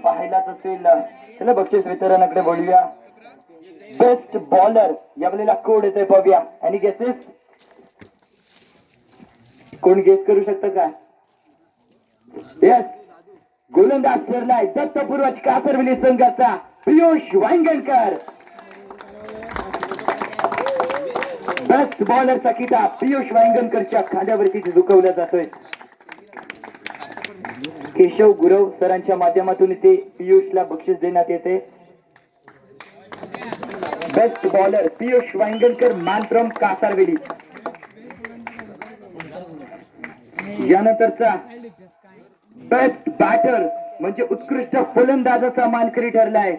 पाहायलाच असेल. चला बक्षीस वितरणाकडे बोलूया. बेस्ट बॉलर यावेळेला कोड येतोय बघूया. आणि गेसेस कोण गेस करू शकतं का? यस, गोलंदाज ठरलाय दत्तपूर्वज कासरवली संघाचा पियुष वांगणकर. बेस्ट बॉलरचा किताब पियुष वांगणकरच्या खांद्यावरती झुकवला जातोय. केशव गुरव सरांच्या माध्यमातून इथे पियुषला बक्षीस देण्यात येते. बेस्ट बॉलर पियुष वांगणकर, मान फ्रॉम कासारवेली. यानंतरचा बेस्ट बॅटर म्हणजे उत्कृष्ट फलंदाजाचा मानकरी ठरलाय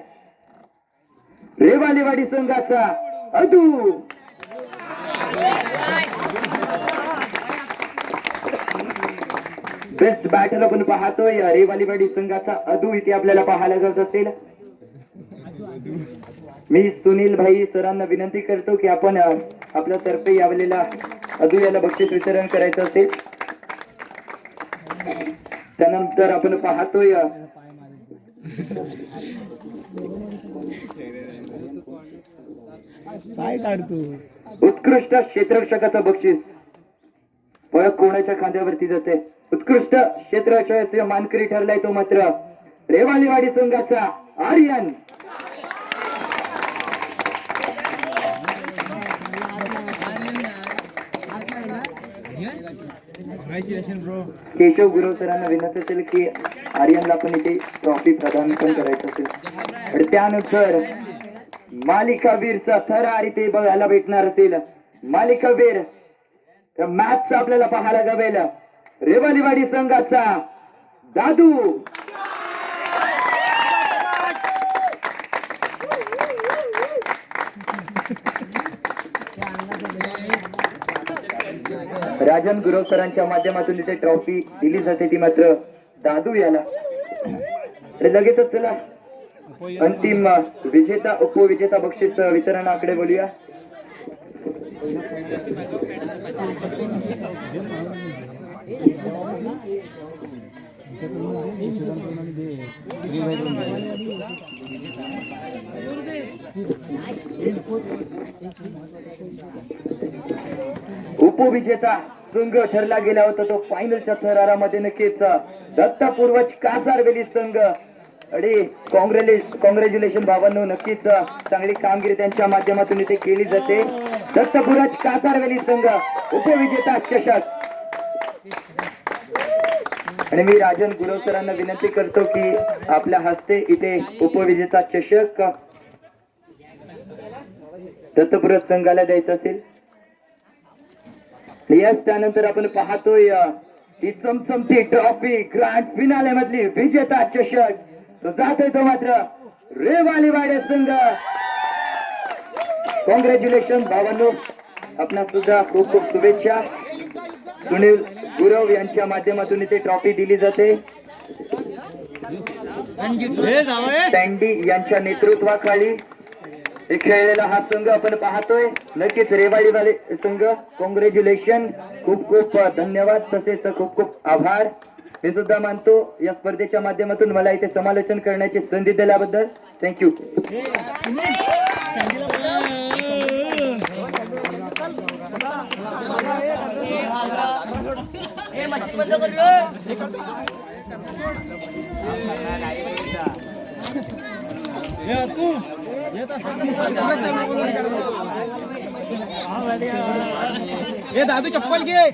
रेवालीवाडी संघाचा अदू. बेस्ट बॅटर आपण पाहतोय रेवालीवाडी संघाचा अदू इथे आपल्याला पाहायला जात असेल. मी सुनील भाई सरांना विनंती करतो की आपण आपल्या तर्फे यावेळेला अदू याला बक्षीस वितरण करायचं असेल. त्यानंतर आपण पाहतोय काय काढतो उत्कृष्ट क्षेत्ररक्षकाचं बक्षीस पळक कोणाच्या खांद्यावरती जाते. उत्कृष्ट क्षेत्ररक्षकाचा मानकरी ठरलाय तो मात्र रेवालीवाडी संघाचा आर्यन. केशव गुरव सरांना विनंती असेल की आर्यनला पण इथे ट्रॉफी प्रदान पण करायचं असेल. त्यानंतर मालिकावीरचा थरार इथे बघायला भेटणार असेल. मालिकावीर मॅच आपल्याला पाहायला गवेल रेवालीवाडी संघाचा दादू. राजन गुरव सरांच्या माध्यमातून इथे ट्रॉफी दिली जाते ती मात्र दादू याला. लगेचच चला अंतिम विजेता उपविजेता बक्षीस वितरणाकडे बोलूया. उपविजेता संघ ठरला गेला होता तो फायनलच्या थरारामध्ये नक्कीच दत्तपूर्वज कासारवेली संघ. अरे कॉंग्रॅच्युलेशन भावांनो, नक्कीच चांगली कामगिरी त्यांच्या माध्यमातून इथे केली जाते. दत्तपूर्वज कासारवेली संघ उपविजेता चषक. आणि मी राजन गुरव सरांना विनंती करतो की आपल्या हस्ते इथे उपविजेता चषक दत्तपूर्वज संघाला द्यायचा असेल. यस, त्यानंतर आपण पाहतोय ही चमचमती ट्रॉफी ग्रँड फिनाले मधली विजेता चषक तो जातोय तो मात्र रेवालीवाडी संघ. कॉंग्रॅच्युलेशन भावांनो, आपणा सुद्धा खूप खूप शुभेच्छा. सुनील गुरव यांच्या माध्यमातून इथे ट्रॉफी दिली जाते. सँडी यांच्या नेतृत्वाखाली खेळलेला हा संघ आपण पाहतोय. नक्कीच रेवाडीवाले संघ कॉंग्रॅच्युलेशन, खूप खूप धन्यवाद, तसेच खूप खूप आभार मी सुद्धा मानतो या स्पर्धेच्या माध्यमातून मला इथे समालोचन करण्याची संधी दिल्याबद्दल. थँक्यू. दादू चप्पल घे.